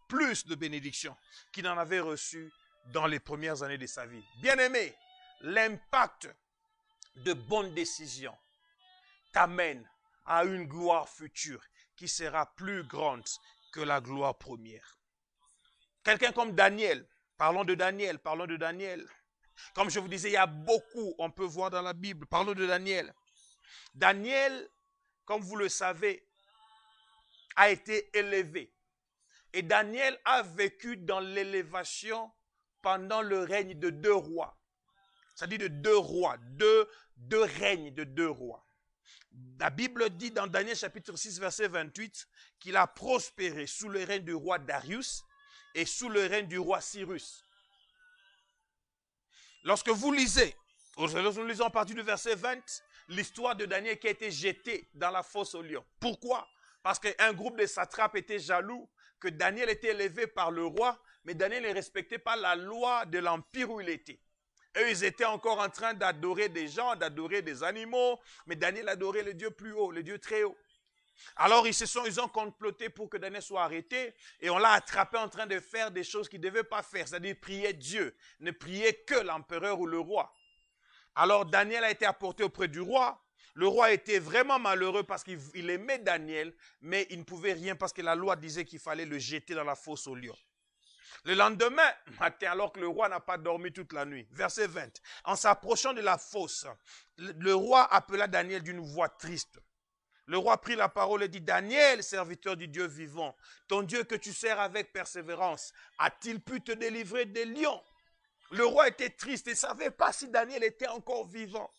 Plus de bénédictions qu'il n'en avait reçu dans les premières années de sa vie. Bien-aimé, l'impact de bonnes décisions t'amène à une gloire future qui sera plus grande que la gloire première. Quelqu'un comme Daniel, parlons de Daniel. Comme je vous disais, il y a beaucoup, on peut voir dans la Bible. Parlons de Daniel. Daniel, comme vous le savez, a été élevé. Et Daniel a vécu dans l'élévation pendant le règne de deux rois. C'est-à-dire de deux rois, deux règnes de deux rois. La Bible dit dans Daniel chapitre 6 verset 28 qu'il a prospéré sous le règne du roi Darius et sous le règne du roi Cyrus. Lorsque nous lisons à partir du verset 20, l'histoire de Daniel qui a été jeté dans la fosse aux lions. Pourquoi? Parce qu'un groupe de satrapes était jaloux que Daniel était élevé par le roi, mais Daniel ne respectait pas la loi de l'empire où il était. Eux, ils étaient encore en train d'adorer des gens, d'adorer des animaux, mais Daniel adorait le Dieu plus haut, le Dieu très haut. Alors, ils ont comploté pour que Daniel soit arrêté et on l'a attrapé en train de faire des choses qu'il ne devait pas faire, c'est-à-dire prier Dieu, ne prier que l'empereur ou le roi. Alors, Daniel a été apporté auprès du roi. Le roi était vraiment malheureux parce qu'il aimait Daniel, mais il ne pouvait rien parce que la loi disait qu'il fallait le jeter dans la fosse aux lions. Le lendemain matin, alors que le roi n'a pas dormi toute la nuit, verset 20, en s'approchant de la fosse, le roi appela Daniel d'une voix triste. Le roi prit la parole et dit, Daniel, serviteur du Dieu vivant, ton Dieu que tu sers avec persévérance, a-t-il pu te délivrer des lions? Le roi était triste et ne savait pas si Daniel était encore vivant.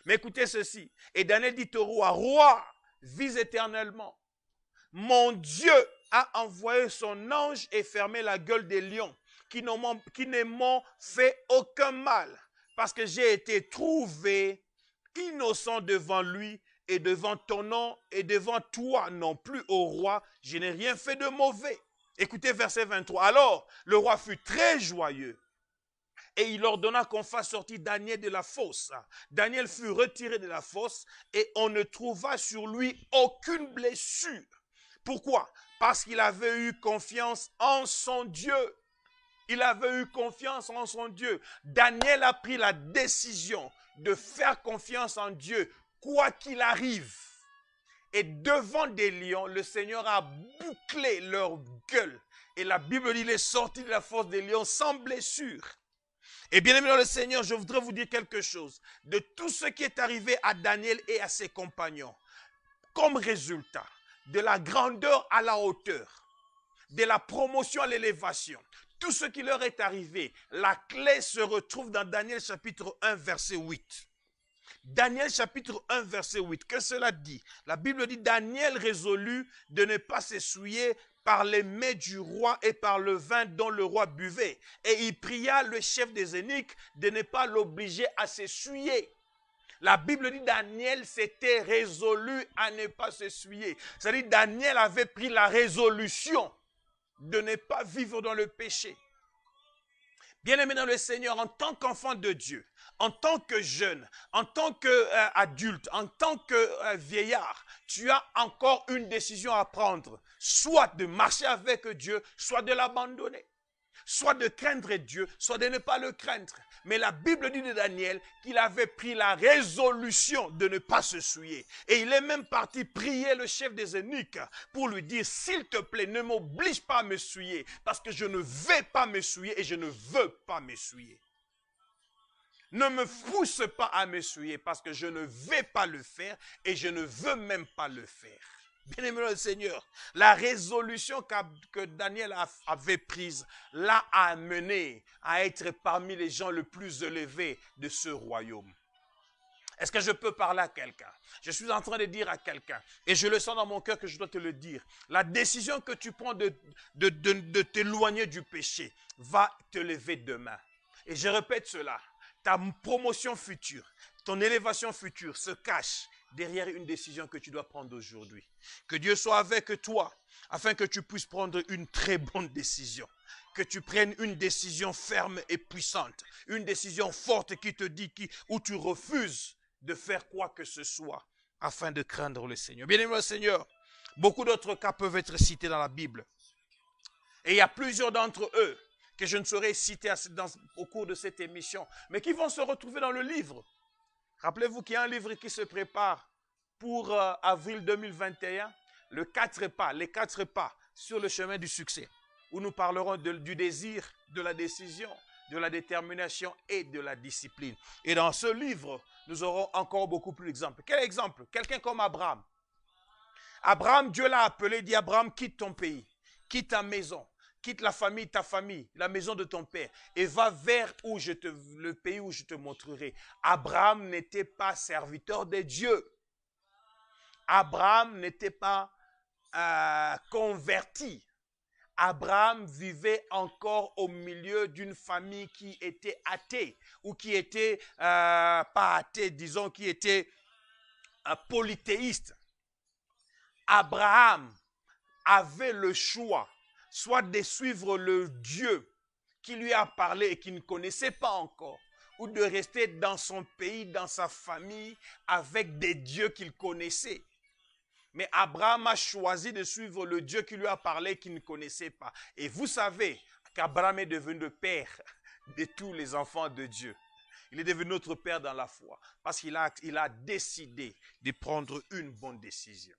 Mais écoutez ceci, et Daniel dit au roi, roi, vis éternellement. mon Dieu a envoyé son ange et fermé la gueule des lions, qui ne m'ont fait aucun mal, parce que j'ai été trouvé innocent devant lui et devant ton nom et devant toi non plus, ô roi, je n'ai rien fait de mauvais. Écoutez verset 23. Alors, le roi fut très joyeux et il ordonna qu'on fasse sortir Daniel de la fosse. Daniel fut retiré de la fosse et on ne trouva sur lui aucune blessure. Pourquoi? Parce qu'il avait eu confiance en son Dieu. Il avait eu confiance en son Dieu. Daniel a pris la décision de faire confiance en Dieu, quoi qu'il arrive. Et devant des lions, le Seigneur a bouclé leur gueule. Et la Bible dit, il est sorti de la fosse des lions sans blessure. Et bien aimé dans le Seigneur, je voudrais vous dire quelque chose. De tout ce qui est arrivé à Daniel et à ses compagnons, comme résultat de la grandeur à la hauteur, de la promotion à l'élévation, tout ce qui leur est arrivé, la clé se retrouve dans Daniel chapitre 1 verset 8. Daniel chapitre 1 verset 8, que cela dit? La Bible dit, Daniel résolut de ne pas s'essuyer par les mets du roi et par le vin dont le roi buvait. Et il pria le chef des eunuques de ne pas l'obliger à s'essuyer. La Bible dit, Daniel s'était résolu à ne pas s'essuyer. C'est-à-dire, Daniel avait pris la résolution de ne pas vivre dans le péché. Bien-aimé dans le Seigneur, en tant qu'enfant de Dieu, en tant que jeune, en tant qu'adulte, en tant que vieillard, tu as encore une décision à prendre. Soit de marcher avec Dieu, soit de l'abandonner. Soit de craindre Dieu, soit de ne pas le craindre. Mais la Bible dit de Daniel qu'il avait pris la résolution de ne pas se souiller. Et il est même parti prier le chef des eunuques pour lui dire, s'il te plaît, ne m'oblige pas à me souiller, parce que je ne vais pas me souiller et je ne veux pas me souiller. Ne me pousse pas à me souiller, parce que je ne vais pas le faire et je ne veux même pas le faire. Bien-aimé le Seigneur, la résolution que Daniel avait prise l'a amené à être parmi les gens les plus élevés de ce royaume. Est-ce que je peux parler à quelqu'un? Je suis en train de dire à quelqu'un, et je le sens dans mon cœur que je dois te le dire, la décision que tu prends de t'éloigner du péché va te lever demain. Et je répète cela, ta promotion future, ton élévation future se cache derrière une décision que tu dois prendre aujourd'hui. Que Dieu soit avec toi, afin que tu puisses prendre une très bonne décision. Que tu prennes une décision ferme et puissante. Une décision forte qui te dit, où tu refuses de faire quoi que ce soit, afin de craindre le Seigneur. Bien-aimé le Seigneur, beaucoup d'autres cas peuvent être cités dans la Bible. Et il y a plusieurs d'entre eux que je ne saurais citer au cours de cette émission, mais qui vont se retrouver dans le livre. Rappelez-vous qu'il y a un livre qui se prépare pour avril 2021, les 4 pas sur le chemin du succès, où nous parlerons du désir, de la décision, de la détermination et de la discipline. Et dans ce livre, nous aurons encore beaucoup plus d'exemples. Quel exemple? Quelqu'un comme Abraham. Abraham, Dieu l'a appelé, dit Abraham, quitte ton pays, quitte ta maison, quitte ta famille, la maison de ton père, et va vers le pays où je te montrerai. Abraham n'était pas serviteur de Dieu. Abraham n'était pas converti. Abraham vivait encore au milieu d'une famille qui était athée, ou qui était, pas athée, disons, qui était polythéiste. Abraham avait le choix, soit de suivre le Dieu qui lui a parlé et qu'il ne connaissait pas encore, ou de rester dans son pays, dans sa famille, avec des dieux qu'il connaissait. Mais Abraham a choisi de suivre le Dieu qui lui a parlé, qu'il ne connaissait pas. Et vous savez qu'Abraham est devenu le père de tous les enfants de Dieu. Il est devenu notre père dans la foi, parce qu'il a décidé de prendre une bonne décision.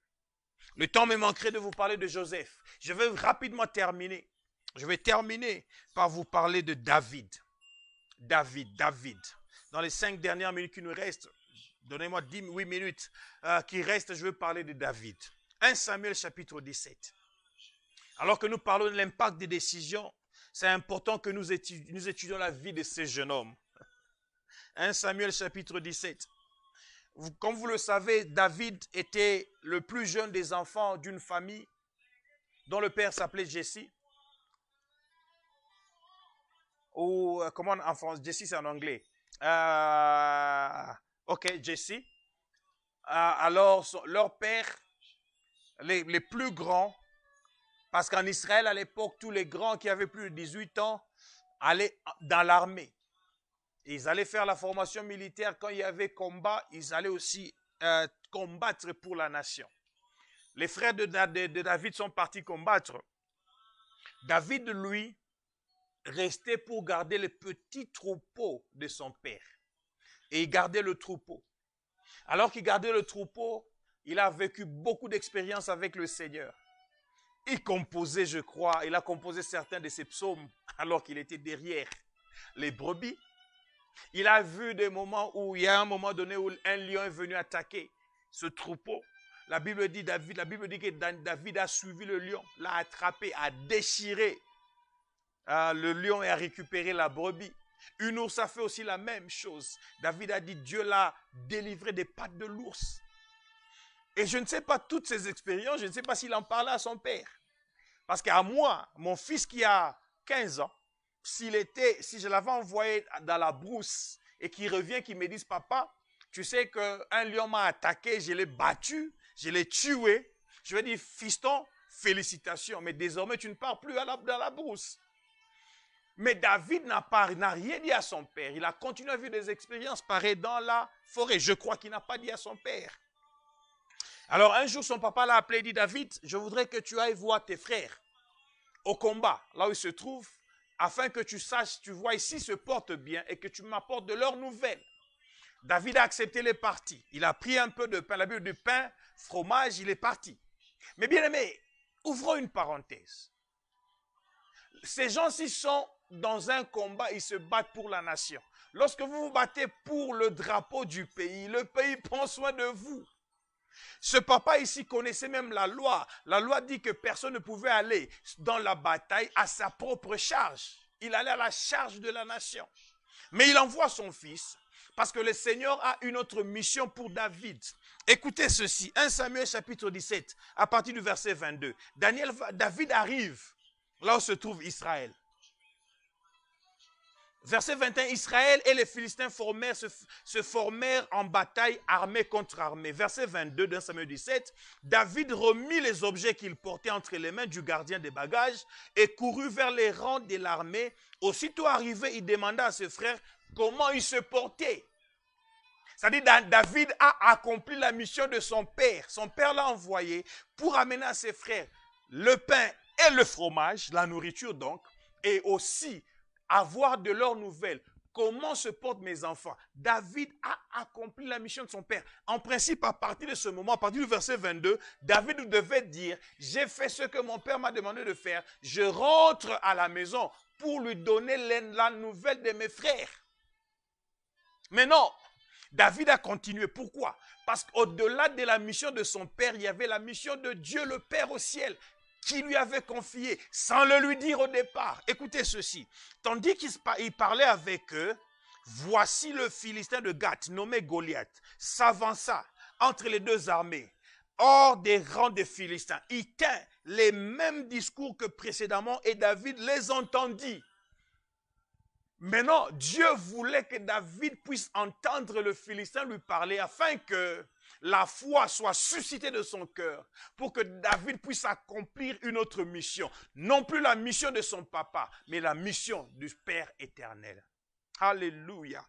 Le temps me manquerait de vous parler de Joseph. Je vais rapidement terminer. Je vais terminer par vous parler de David. David. Dans les 5 dernières minutes qui nous restent, donnez-moi 8 minutes qui restent, je vais parler de David. 1 Samuel chapitre 17. Alors que nous parlons de l'impact des décisions, c'est important que nous étudions la vie de ces jeunes hommes. 1 Samuel chapitre 17. Comme vous le savez, David était le plus jeune des enfants d'une famille dont le père s'appelait Jesse. Ou comment en France, Jesse c'est en anglais. Ok, Jesse. Alors, leur père, les plus grands, parce qu'en Israël à l'époque, tous les grands qui avaient plus de 18 ans allaient dans l'armée. Ils allaient faire la formation militaire. Quand il y avait combat, ils allaient aussi combattre pour la nation. Les frères de David sont partis combattre. David, lui, restait pour garder les petits troupeaux de son père. Et il gardait le troupeau. Alors qu'il gardait le troupeau, il a vécu beaucoup d'expériences avec le Seigneur. Il composait, je crois, il a composé certains de ses psaumes alors qu'il était derrière les brebis. Il a vu des moments où il y a un moment donné où un lion est venu attaquer ce troupeau. La Bible dit que David a suivi le lion, l'a attrapé, a déchiré le lion et a récupéré la brebis. Une ours a fait aussi la même chose. David a dit Dieu l'a délivré des pattes de l'ours. Et je ne sais pas toutes ces expériences, je ne sais pas s'il en parlait à son père. Parce qu'à moi, mon fils qui a 15 ans, si je l'avais envoyé dans la brousse et qu'il revient, qu'il me dise, papa, tu sais qu'un lion m'a attaqué, je l'ai battu, je l'ai tué. Je vais dire, fiston, félicitations, mais désormais tu ne pars plus dans la brousse. Mais David n'a rien dit à son père. Il a continué à vivre des expériences pareilles dans la forêt. Je crois qu'il n'a pas dit à son père. Alors un jour, son papa l'a appelé et dit, David, je voudrais que tu ailles voir tes frères au combat, là où ils se trouvent, afin que tu saches, tu vois s'ils se portent bien et que tu m'apportes de leurs nouvelles. David a accepté les parties. Il a pris un peu de pain, la Bible du pain, fromage, il est parti. Mais bien aimé, ouvrons une parenthèse. Ces gens-ci sont dans un combat, ils se battent pour la nation. Lorsque vous vous battez pour le drapeau du pays, le pays prend soin de vous. Ce papa ici connaissait même la loi. La loi dit que personne ne pouvait aller dans la bataille à sa propre charge. Il allait à la charge de la nation. Mais il envoie son fils parce que le Seigneur a une autre mission pour David. Écoutez ceci, 1 Samuel chapitre 17, à partir du verset 22. David arrive là où se trouve Israël. Verset 21, Israël et les Philistins se formèrent en bataille armée contre armée. Verset 22 de Samuel 17, David remit les objets qu'il portait entre les mains du gardien des bagages et courut vers les rangs de l'armée. Aussitôt arrivé, il demanda à ses frères comment ils se portaient. C'est-à-dire David a accompli la mission de son père. Son père l'a envoyé pour amener à ses frères le pain et le fromage, la nourriture donc, et aussi avoir de leurs nouvelles. Comment se portent mes enfants? David a accompli la mission de son père. En principe, à partir de ce moment, à partir du verset 22, David devait dire, j'ai fait ce que mon père m'a demandé de faire. Je rentre à la maison pour lui donner la nouvelle de mes frères. Mais non, David a continué. Pourquoi? Parce qu'au-delà de la mission de son père, il y avait la mission de Dieu le Père au ciel, qui lui avait confié, sans le lui dire au départ. Écoutez ceci. Tandis qu'il parlait avec eux, voici le Philistin de Gath, nommé Goliath, s'avança entre les deux armées, hors des rangs des Philistins. Il tint les mêmes discours que précédemment et David les entendit. Maintenant, Dieu voulait que David puisse entendre le Philistin lui parler afin que la foi soit suscitée de son cœur pour que David puisse accomplir une autre mission. Non plus la mission de son papa, mais la mission du Père éternel. Alléluia.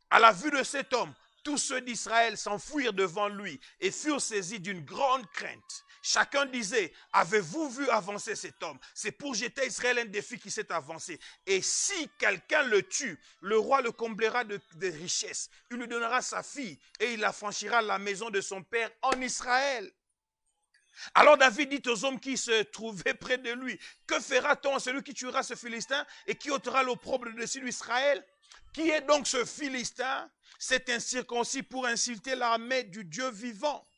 À la vue de cet homme, tous ceux d'Israël s'enfuirent devant lui et furent saisis d'une grande crainte. Chacun disait, avez-vous vu avancer cet homme? C'est pour jeter Israël un défi qui s'est avancé. Et si quelqu'un le tue, le roi le comblera de richesses. Il lui donnera sa fille et il affranchira la maison de son père en Israël. Alors David dit aux hommes qui se trouvaient près de lui, que fera-t-on à celui qui tuera ce Philistin et qui ôtera l'opprobre de dessus d'Israël? Qui est donc ce Philistin? C'est incirconcis pour insulter l'armée du Dieu vivant.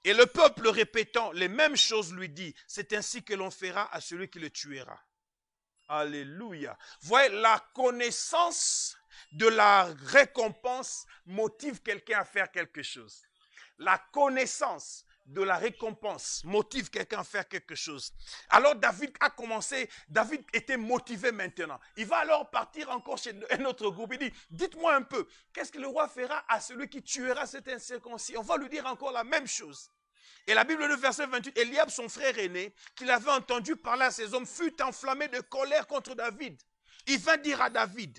Et le peuple répétant les mêmes choses lui dit, c'est ainsi que l'on fera à celui qui le tuera. Alléluia. Voyez, la connaissance de la récompense motive quelqu'un à faire quelque chose. La connaissance de la récompense motive quelqu'un à faire quelque chose. Alors David a commencé, David était motivé maintenant. Il va alors partir encore chez un autre groupe. Il dit, dites-moi un peu, qu'est-ce que le roi fera à celui qui tuera cet incirconcis? On va lui dire encore la même chose. Et la Bible, le verset 28, Eliab, son frère aîné, qu'il avait entendu parler à ses hommes, fut enflammé de colère contre David. Il vint dire à David,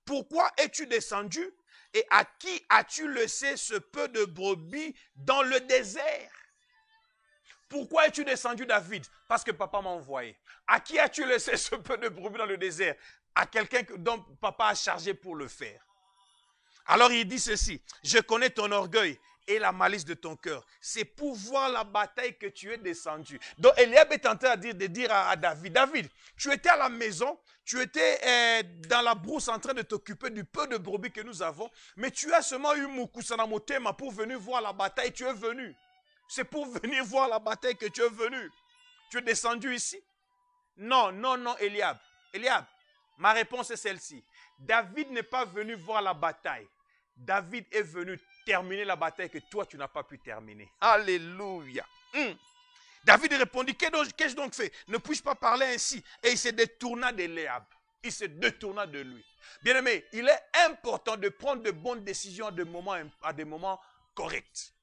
pourquoi es-tu descendu et à qui as-tu laissé ce peu de brebis dans le désert? Pourquoi es-tu descendu, David? Parce que papa m'a envoyé. À qui as-tu laissé ce peu de brebis dans le désert? À quelqu'un dont papa a chargé pour le faire. Alors il dit ceci, je connais ton orgueil et la malice de ton cœur. C'est pour voir la bataille que tu es descendu. Donc Eliab est en train de dire à David, David, tu étais à la maison, tu étais dans la brousse en train de t'occuper du peu de brebis que nous avons, mais tu as seulement eu Mukusana Motema pour venir voir la bataille, tu es venu. C'est pour venir voir la bataille que tu es venu. Tu es descendu ici? Non, non, non, Eliab. Eliab, ma réponse est celle-ci. David n'est pas venu voir la bataille. David est venu terminer la bataille que toi, tu n'as pas pu terminer. Alléluia. David répondit, qu'ai-je donc fait? Ne puis-je pas parler ainsi? Et il se détourna d'Eliab. Il se détourna de lui. Bien-aimé, il est important de prendre de bonnes décisions à des moments corrects.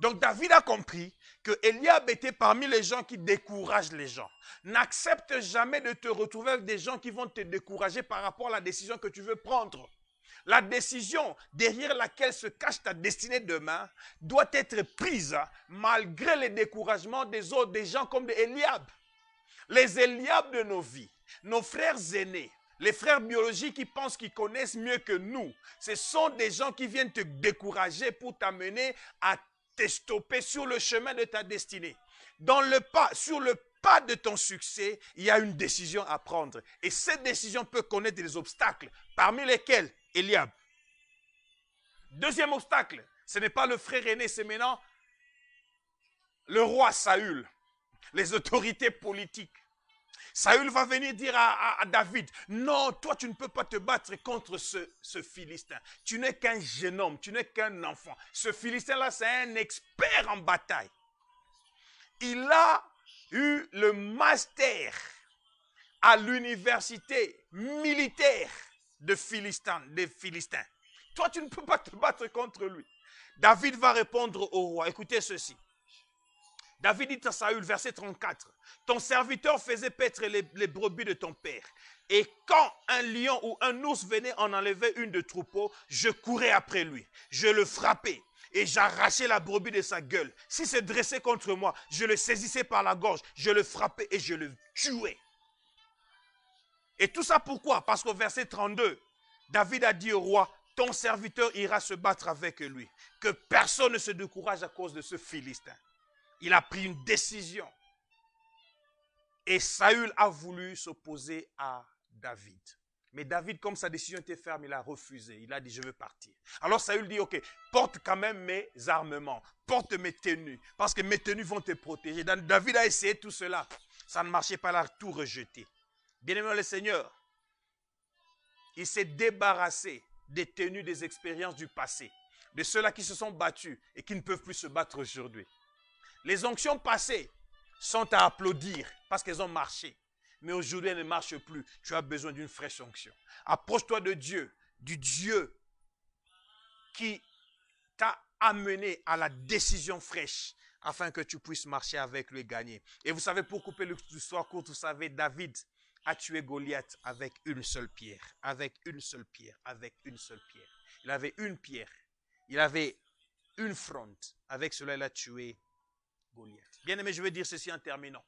Donc David a compris que Eliab était parmi les gens qui découragent les gens. N'accepte jamais de te retrouver avec des gens qui vont te décourager par rapport à la décision que tu veux prendre. La décision derrière laquelle se cache ta destinée demain doit être prise malgré les découragements des autres, des gens comme Eliab. Les Eliab de nos vies, nos frères aînés, les frères biologiques qui pensent qu'ils connaissent mieux que nous, ce sont des gens qui viennent te décourager pour t'amener à te stopper sur le chemin de ta destinée. Sur le pas de ton succès, il y a une décision à prendre. Et cette décision peut connaître des obstacles, parmi lesquels Eliab. Deuxième obstacle, ce n'est pas le frère aîné, c'est maintenant le roi Saül, les autorités politiques. Saül va venir dire à David, non, toi tu ne peux pas te battre contre ce Philistin. Tu n'es qu'un jeune homme, tu n'es qu'un enfant. Ce Philistin-là, c'est un expert en bataille. Il a eu le master à l'université militaire des Philistins. Toi, tu ne peux pas te battre contre lui. David va répondre au roi. Écoutez ceci. David dit à Saül, verset 34, « Ton serviteur faisait paître les brebis de ton père. Et quand un lion ou un ours venait en enlever une de troupeau, je courais après lui. Je le frappais et j'arrachais la brebis de sa gueule. S'il se dressait contre moi, je le saisissais par la gorge, je le frappais et je le tuais. » Et tout ça pourquoi? Parce qu'au verset 32, David a dit au roi, « Ton serviteur ira se battre avec lui. Que personne ne se décourage à cause de ce Philistin. » Il a pris une décision. Et Saül a voulu s'opposer à David. Mais David, comme sa décision était ferme, il a refusé. Il a dit, je veux partir. Alors Saül dit, ok, porte quand même mes armements. Porte mes tenues. Parce que mes tenues vont te protéger. David a essayé tout cela. Ça ne marchait pas, il a tout rejeté. Bien-aimé le Seigneur, il s'est débarrassé des tenues, des expériences du passé. De ceux-là qui se sont battus et qui ne peuvent plus se battre aujourd'hui. Les onctions passées sont à applaudir parce qu'elles ont marché. Mais aujourd'hui, elles ne marchent plus. Tu as besoin d'une fraîche onction. Approche-toi de Dieu, du Dieu qui t'a amené à la décision fraîche afin que tu puisses marcher avec lui et gagner. Et vous savez, pour couper l'histoire courte, vous savez, David a tué Goliath avec une seule pierre. Avec une seule pierre. Avec une seule pierre. Il avait une pierre. Il avait une fronde. Avec cela, il a tué Goliath. Bien aimé, je vais dire ceci en terminant.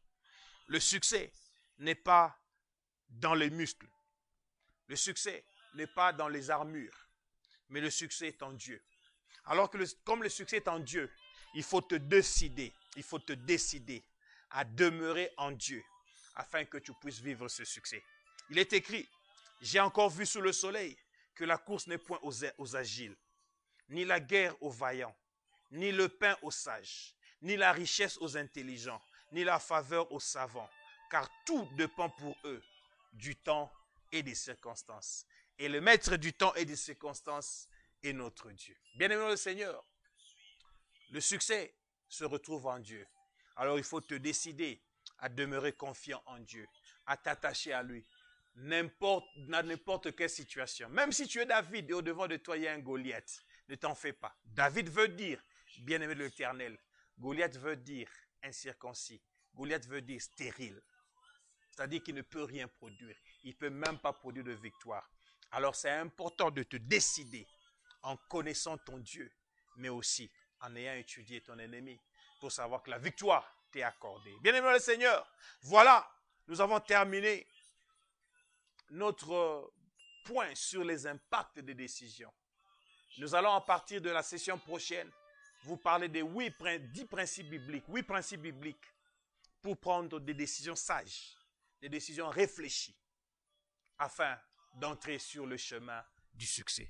Le succès n'est pas dans les muscles. Le succès n'est pas dans les armures. Mais le succès est en Dieu. Alors que comme le succès est en Dieu, il faut te décider. Il faut te décider à demeurer en Dieu afin que tu puisses vivre ce succès. Il est écrit, j'ai encore vu sous le soleil que la course n'est point aux agiles, ni la guerre aux vaillants, ni le pain aux sages, ni la richesse aux intelligents, ni la faveur aux savants, car tout dépend pour eux du temps et des circonstances. Et le maître du temps et des circonstances est notre Dieu. Bien-aimé le Seigneur, le succès se retrouve en Dieu. Alors il faut te décider à demeurer confiant en Dieu, à t'attacher à lui, dans n'importe quelle situation. Même si tu es David et au-devant de toi il y a un Goliath, ne t'en fais pas. David veut dire bien-aimé de l'Éternel. Goliath veut dire incirconcis. Goliath veut dire stérile. C'est-à-dire qu'il ne peut rien produire. Il ne peut même pas produire de victoire. Alors c'est important de te décider en connaissant ton Dieu, mais aussi en ayant étudié ton ennemi pour savoir que la victoire t'est accordée. Bien-aimé le Seigneur, voilà, nous avons terminé notre point sur les impacts des décisions. Nous allons à partir de la session prochaine vous parler des 10 principes bibliques, 8 principes bibliques pour prendre des décisions sages, des décisions réfléchies, afin d'entrer sur le chemin du succès.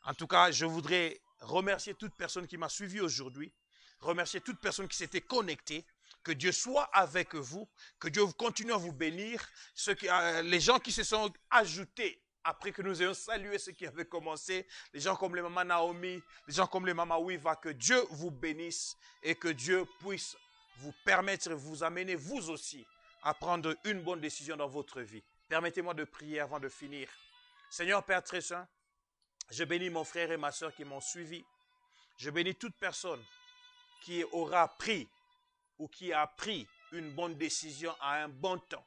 En tout cas, je voudrais remercier toute personne qui m'a suivi aujourd'hui, remercier toute personne qui s'était connectée, que Dieu soit avec vous, que Dieu continue à vous bénir, les gens qui se sont ajoutés après que nous ayons salué ceux qui avaient commencé, les gens comme les mamans Naomi, les gens comme les mamans Wiva, que Dieu vous bénisse et que Dieu puisse vous permettre, vous amener vous aussi à prendre une bonne décision dans votre vie. Permettez-moi de prier avant de finir. Seigneur Père très saint, je bénis mon frère et ma soeur qui m'ont suivi. Je bénis toute personne qui aura pris ou qui a pris une bonne décision à un bon temps.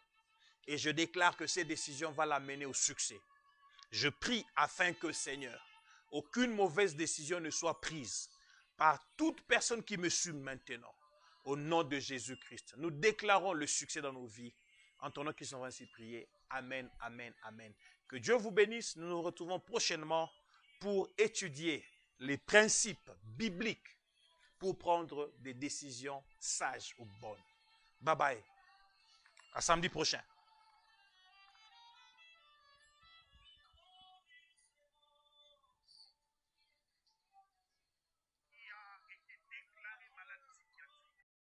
Et je déclare que ces décisions vont l'amener au succès. Je prie afin que, Seigneur, aucune mauvaise décision ne soit prise par toute personne qui me suit maintenant. Au nom de Jésus-Christ, nous déclarons le succès dans nos vies. En ton nom qui sont ainsi priés. Amen, amen, amen. Que Dieu vous bénisse. Nous nous retrouvons prochainement pour étudier les principes bibliques pour prendre des décisions sages ou bonnes. Bye bye. À samedi prochain.